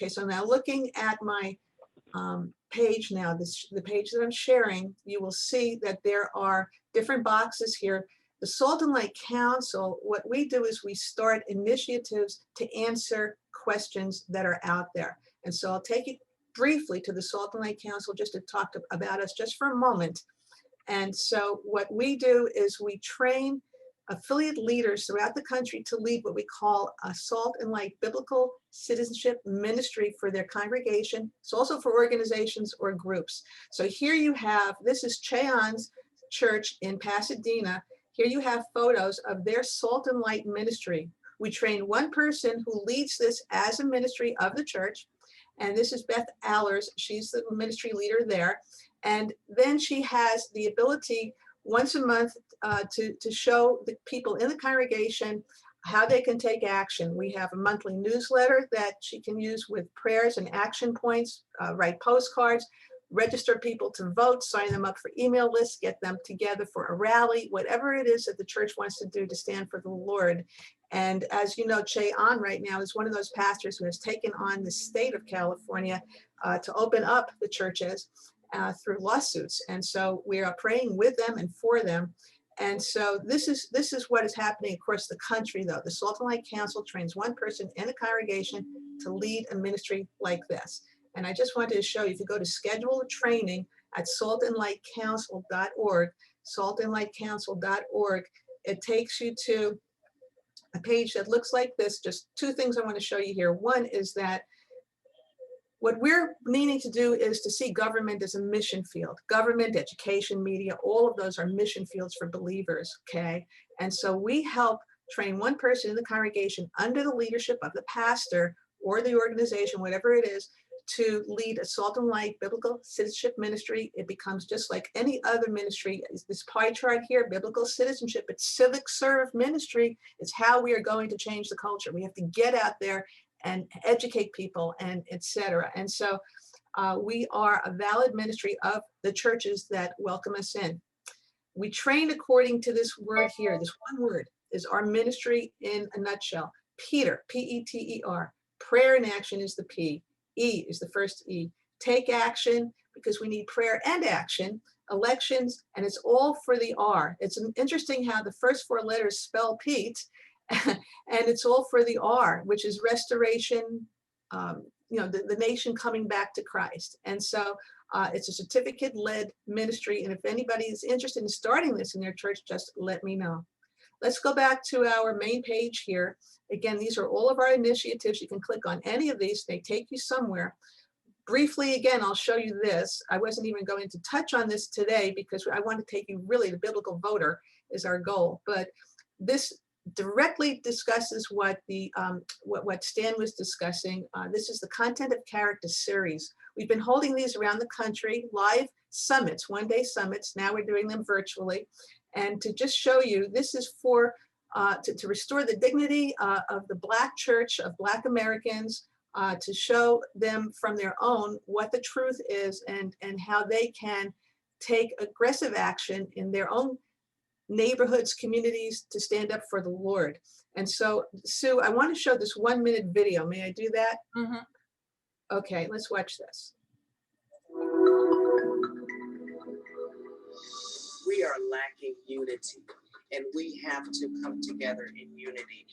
Okay, so now looking at my page now, the page that I'm sharing, you will see that there are different boxes here. The Salt and Light Council, what we do is we start initiatives to answer questions that are out there. And so I'll take you briefly to the Salt and Light Council just to talk about us just for a moment. And so what we do is we train affiliate leaders throughout the country to lead what we call a Salt and Light Biblical Citizenship Ministry for their congregation. It's also for organizations or groups. So here you have, this is Cheon's church in Pasadena. Here you have photos of their Salt and Light ministry. We train one person who leads this as a ministry of the church. And this is Beth Allers. She's the ministry leader there. And then she has the ability once a month to show the people in the congregation how they can take action. We have a monthly newsletter that she can use with prayers and action points, write postcards, register people to vote, sign them up for email lists, get them together for a rally, whatever it is that the church wants to do to stand for the Lord. And as you know, Cheon right now is one of those pastors who has taken on the state of California to open up the churches through lawsuits. And so we are praying with them and for them. And so this is what is happening across the country, though. The Salt and Light Council trains one person in a congregation to lead a ministry like this. And I just wanted to show you, if you go to schedule a training at saltandlightcouncil.org, saltandlightcouncil.org, it takes you to a page that looks like this. Just two things I want to show you here. One is that what we're meaning to do is to see government as a mission field. Government, education, media, all of those are mission fields for believers, okay? And so we help train one person in the congregation under the leadership of the pastor or the organization, whatever it is, to lead a Salt and Light Biblical Citizenship Ministry. It becomes just like any other ministry. This pie chart here, biblical citizenship, it's civic serve ministry. It's how we are going to change the culture. We have to get out there and educate people and etc. And so we are a valid ministry of the churches that welcome us in. We train according to this word here. This one word is our ministry in a nutshell. Peter, P-E-T-E-R. Prayer and action is the P. E is the first E. Take action, because we need prayer and action. Elections, and it's all for the R. It's interesting how the first four letters spell Pete, and it's all for the R, which is restoration, the nation coming back to Christ. And so it's a certificate-led ministry, and if anybody is interested in starting this in their church, just let me know. Let's go back to our main page here. Again, these are all of our initiatives. You can click on any of these. They take you somewhere. Briefly, again, I'll show you this. I wasn't even going to touch on this today because I want to take you really, the biblical voter is our goal. But this directly discusses what Stan was discussing. This is the Content of Character series. We've been holding these around the country, live summits, one-day summits. Now we're doing them virtually. And to just show you, this is for to restore the dignity of the Black church, of Black Americans, to show them from their own what the truth is and how they can take aggressive action in their own neighborhoods, communities, to stand up for the Lord. And so, Sue, I want to show this 1-minute video. May I do that? Mm-hmm. Okay, let's watch this. We are lacking unity, and we have to come together in unity.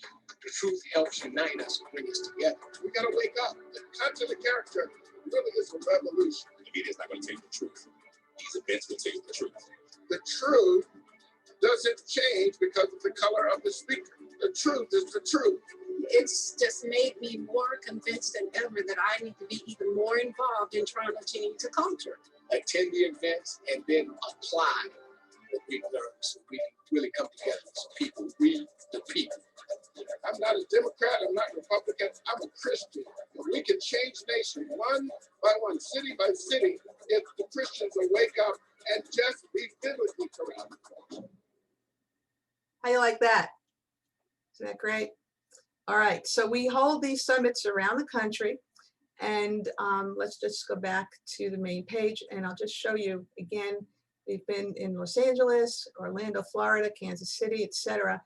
The truth helps unite us and bring us together. We got to wake up. The content of character really is a revolution. The media is not going to change the truth. These events will change the truth. The truth doesn't change because of the color of the speaker. The truth is the truth. It's just made me more convinced than ever that I need to be even more involved in trying to change the culture. Attend the events and then apply what we've learned so we can really come together as people, we the people. I'm not a Democrat, I'm not Republican, I'm a Christian. And we can change nations one by one, city by city, if the Christians will wake up and just be biblically correct. How you like that? Isn't that great? All right, so we hold these summits around the country, and let's just go back to the main page, and I'll just show you again. We've been in Los Angeles, Orlando, Florida, Kansas City, etc.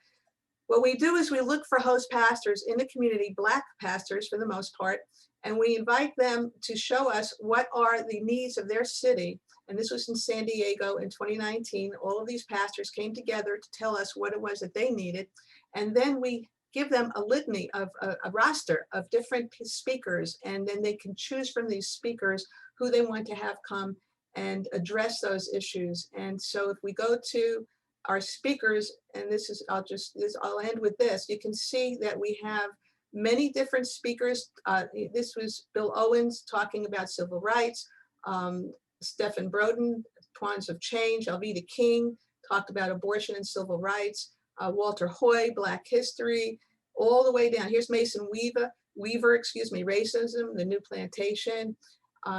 What we do is we look for host pastors in the community, Black pastors for the most part, And we invite them to show us what are the needs of their city. And this was in San Diego in 2019. All of these pastors came together to tell us what it was that they needed. And then we give them a litany of a roster of different speakers, and then they can choose from these speakers who they want to have come and address those issues. And so if we go to our speakers, and this is, I'll end with this, you can see that we have many different speakers. This was Bill Owens talking about civil rights. Stephen Broden, Pawns of Change. Alveda King talked about abortion and civil rights. Walter Hoy, Black History, all the way down. Here's Mason Weaver, racism, the new plantation.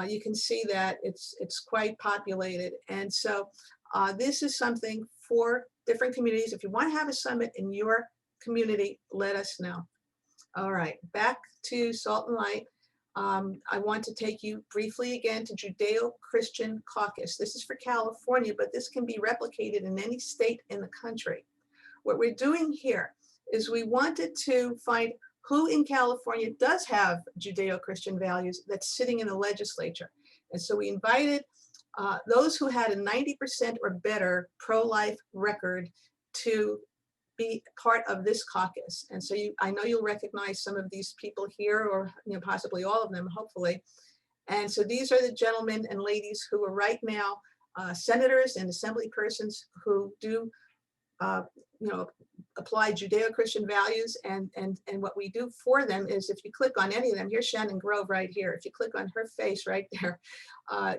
You can see that it's quite populated. And so this is something for different communities. If you want to have a summit in your community, let us know. All right, back to Salt and Light. I want to take you briefly again to Deo Christian Caucus. This is for California, but this can be replicated in any state in the country. What we're doing here is we wanted to find who in California does have Judeo-Christian values that's sitting in the legislature. And so we invited those who had a 90% or better pro-life record to be part of this caucus. And so I know you'll recognize some of these people here, or possibly all of them, hopefully. And so these are the gentlemen and ladies who are right now senators and assembly persons who do apply Judeo-Christian values, and what we do for them is, if you click on any of them, here's Shannon Grove right here. If you click on her face right there,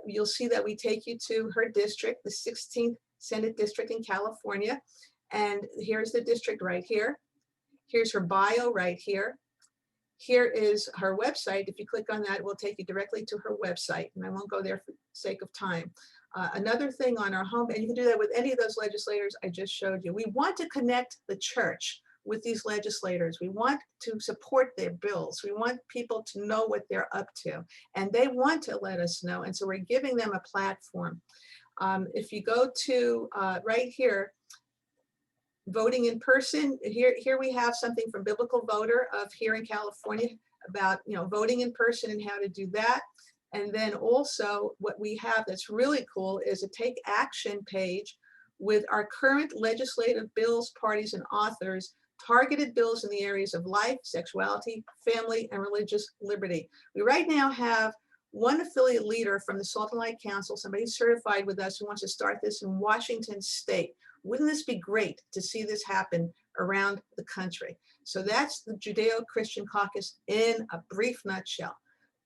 you'll see that we take you to her district, the 16th Senate District in California. And here's the district right here. Here's her bio right here. Here is her website. If you click on that, it will take you directly to her website, and I won't go there for the sake of time. Another thing on our home, and you can do that with any of those legislators I just showed you. We want to connect the church with these legislators. We want to support their bills. We want people to know what they're up to, and they want to let us know. And so we're giving them a platform. If you go to right here, voting in person, here we have something from Biblical Voter of here in California about voting in person and how to do that. And then also what we have that's really cool is a take action page with our current legislative bills, parties, and authors, targeted bills in the areas of life, sexuality, family, and religious liberty. We right now have one affiliate leader from the Salt and Light Council, somebody certified with us, who wants to start this in Washington State. Wouldn't this be great to see this happen around the country? So that's the Judeo Christian Caucus in a brief nutshell.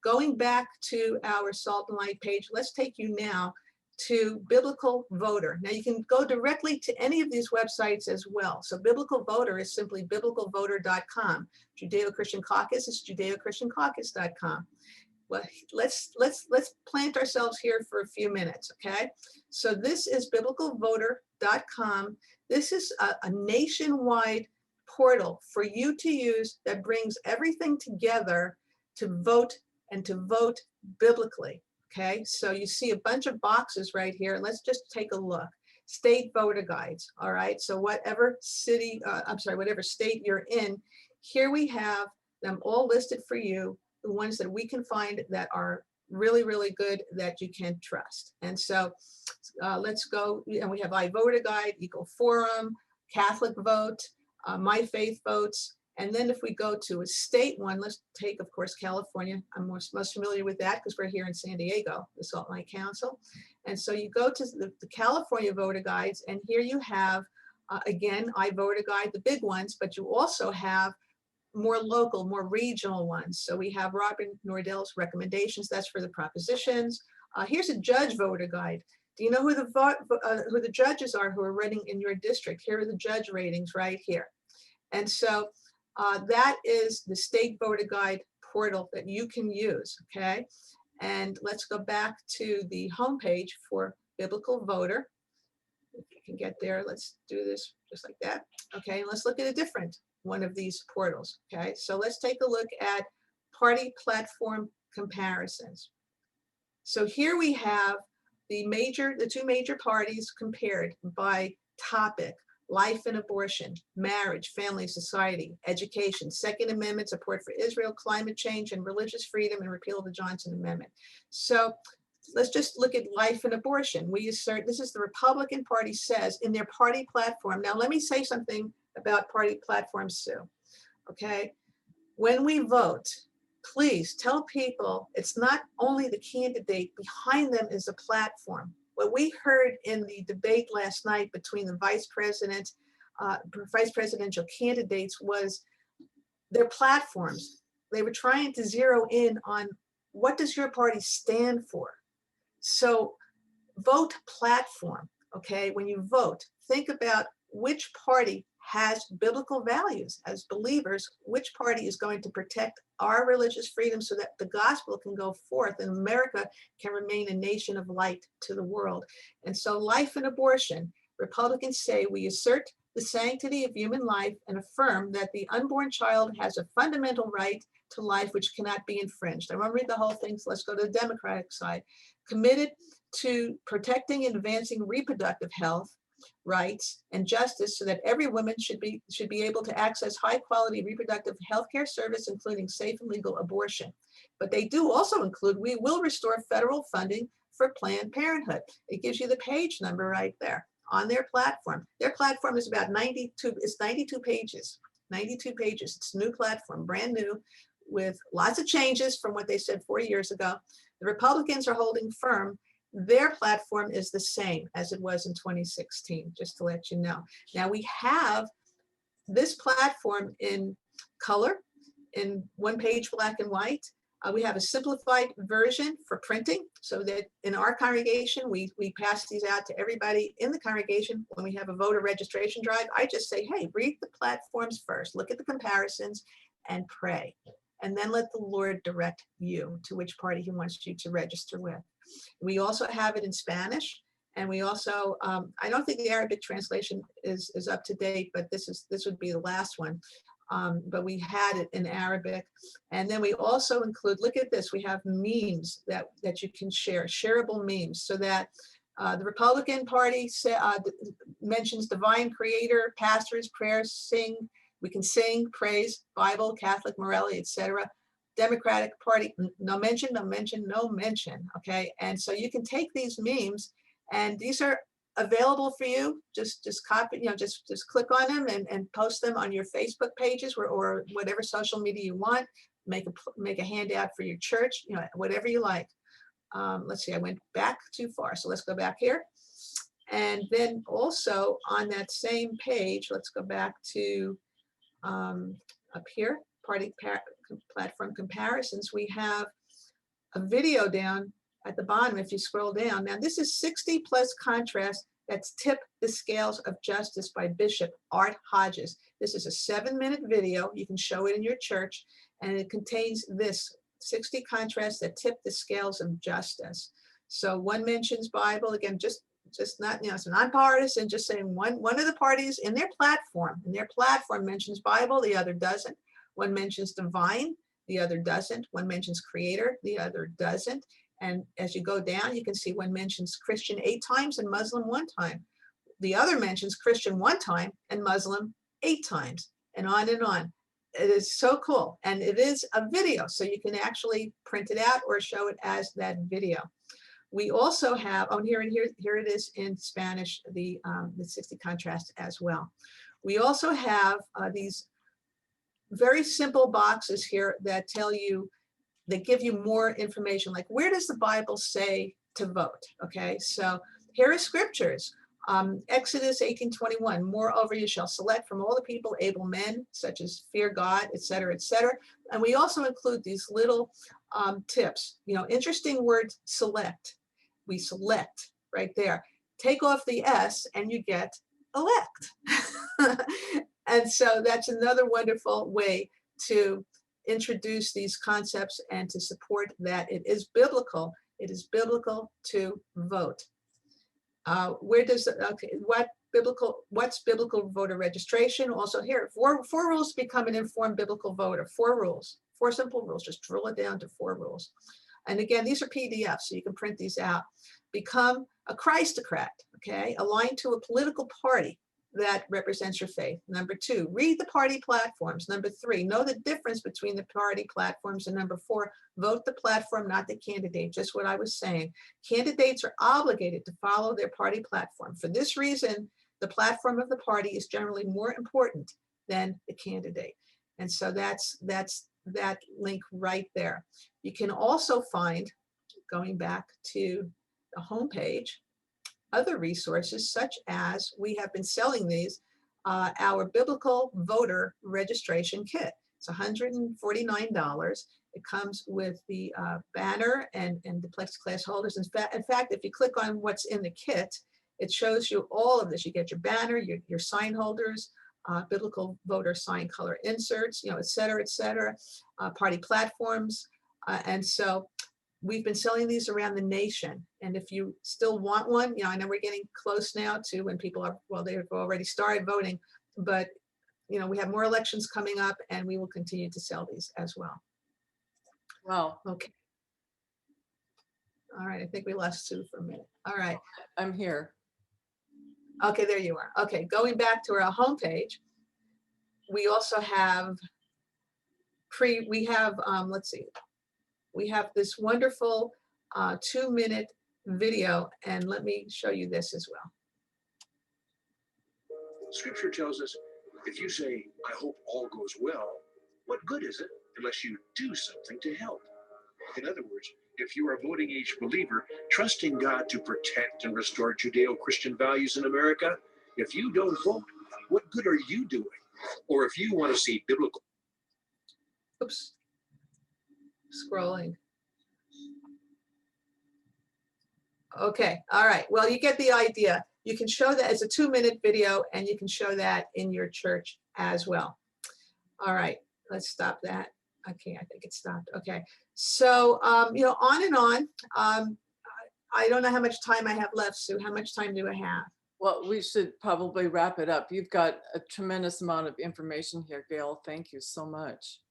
Going back to our Salt and Light page, let's take you now to Biblical Voter. Now you can go directly to any of these websites as well. So Biblical Voter is simply biblicalvoter.com. Judeo Christian Caucus is judeochristiancaucus.com. Well, let's plant ourselves here for a few minutes, okay? So this is biblicalvoter.com. This is a nationwide portal for you to use that brings everything together to vote and to vote biblically, okay? So you see a bunch of boxes right here. Let's just take a look. State voter guides, all right? So whatever city, whatever state you're in, here we have them all listed for you, the ones that we can find that are really, really good, that you can trust. And so let's go, and we have iVoter Guide, Equal Forum, Catholic Vote, My Faith Votes. And then if we go to a state one, let's take, of course, California. I'm most familiar with that because we're here in San Diego, the Salt and Light Council. And so you go to the California voter guides, and here you have, again, iVoter Guide, the big ones, but you also have more local, more regional ones. So we have Robert Nordell's recommendations. That's for the propositions. Here's a judge voter guide. Do you know who the judges are who are running in your district? Here are the judge ratings right here. And so that is the state voter guide portal that you can use, okay? And let's go back to the homepage for Biblical Voter. If you can get there, let's do this just like that. Okay, and let's look at a different one of these portals, okay? So let's take a look at party platform comparisons. So here we have the two major parties compared by topic, life and abortion, marriage, family, society, education, Second Amendment, support for Israel, climate change, and religious freedom, and repeal of the Johnson Amendment. So let's just look at life and abortion. We assert, this is the Republican Party says in their party platform. Now, let me say something about party platforms, Sue, okay? When we vote, please tell people it's not only the candidate, behind them is a platform. What we heard in the debate last night between the vice presidential candidates was their platforms. They were trying to zero in on what does your party stand for? So vote platform, okay? When you vote, think about which party has biblical values. As believers, which party is going to protect our religious freedom so that the gospel can go forth and America can remain a nation of light to the world. And so life and abortion, Republicans say we assert the sanctity of human life and affirm that the unborn child has a fundamental right to life which cannot be infringed. I won't read the whole thing, so let's go to the Democratic side. Committed to protecting and advancing reproductive health, rights, and justice so that every woman should be able to access high quality reproductive health care service, including safe and legal abortion. But they do also include, we will restore federal funding for Planned Parenthood. It gives you the page number right there on their platform. Their platform is about 92 pages. 92 pages. It's a new platform, brand new, with lots of changes from what they said 4 years ago. The Republicans are holding firm. Their platform is the same as it was in 2016, just to let you know. Now we have this platform in color, in one page, black and white. We have a simplified version for printing so that in our congregation, we pass these out to everybody in the congregation. When we have a voter registration drive, I just say, hey, read the platforms first, look at the comparisons and pray. And then let the Lord direct you to which party he wants you to register with. We also have it in Spanish, and we also, I don't think the Arabic translation is up to date, but this would be the last one. But we had it in Arabic. And then we also include, look at this, we have memes that you can share, shareable memes, so that the Republican Party mentions divine creator, pastors, prayers, we can sing, praise, Bible, Catholic, morality, etc. Democratic Party, no mention, no mention, no mention, okay? And so you can take these memes, and these are available for you. Just copy, just click on them and post them on your Facebook pages or whatever social media you want. Make a handout for your church, whatever you like. Let's see, I went back too far, so let's go back here. And then also on that same page, let's go back to up here, party platform comparisons. We have a video down at the bottom if you scroll down. Now this is 60 plus contrasts that's Tip the Scales of Justice by Bishop Art Hodges. This is a 7-minute video. You can show it in your church, and it contains this 60 contrasts that tip the scales of justice. So one mentions Bible, again, just not, it's nonpartisan, just saying one of the parties in their platform mentions Bible, the other doesn't. One mentions divine, the other doesn't. One mentions creator, the other doesn't. And as you go down, you can see one mentions Christian 8 times and Muslim 1 time. The other mentions Christian 1 time and Muslim 8 times, and on and on. It is so cool. And it is a video, so you can actually print it out or show it as that video. We also have, here it is in Spanish, the 60 contrast as well. We also have these very simple boxes here that tell you, that give you more information, like where does the Bible say to vote? Okay, so here are scriptures. Exodus 18:21, moreover you shall select from all the people able men, such as fear God, etc., etc. And we also include these little tips. Interesting word, select. We select right there. Take off the S and you get elect. And so that's another wonderful way to introduce these concepts and to support that it is biblical. It is biblical to vote. What's biblical voter registration? Also here, four rules to become an informed biblical voter. 4 rules, 4 simple rules. Just drill it down to 4 rules. And again, these are PDFs, so you can print these out. Become a Christocrat, okay? Aligned to a political party. that represents your faith. Number 2, read the party platforms. Number 3, know the difference between the party platforms. And number 4, vote the platform, not the candidate. Just what I was saying. Candidates are obligated to follow their party platform. For this reason, the platform of the party is generally more important than the candidate. And so that's that link right there. You can also find, going back to the homepage, other resources such as, we have been selling these, our biblical voter registration kit. It's $149. It comes with the banner and the plexiglass holders. In fact, if you click on what's in the kit, it shows you all of this. You get your banner, your sign holders, biblical voter sign color inserts, et cetera, party platforms. And so we've been selling these around the nation. And if you still want one, I know we're getting close now to when people are, well, they've already started voting, but we have more elections coming up and we will continue to sell these as well. Wow. Okay. All right, I think we lost Sue for a minute. All right. I'm here. Okay, there you are. Okay, going back to our homepage, we also have let's see, we have this wonderful 2-minute video, and let me show you this as well. Scripture tells us, if you say, I hope all goes well, what good is it unless you do something to help? In other words, if you are a voting age believer, trusting God to protect and restore Judeo Christian values in America, if you don't vote, what good are you doing? Or if you want to see biblical. Oops, scrolling. Okay, all right, well, you get the idea. You can show that as a 2-minute video, and you can show that in your church as well. All right, let's stop that. Okay, I think it stopped. Okay, so on and on. I don't know how much time I have left, Sue. How much time do I have? Well, we should probably wrap it up. You've got a tremendous amount of information here, Gail. Thank you so much.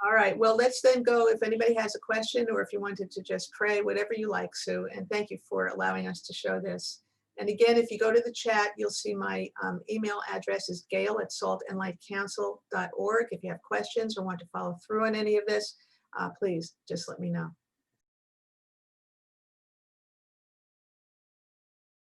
All right, well, let's then go, if anybody has a question or if you wanted to just pray, whatever you like, Sue. And thank you for allowing us to show this. And again, if you go to the chat, you'll see my email address is gail@saltandlightcouncil.org. If you have questions or want to follow through on any of this, please just let me know.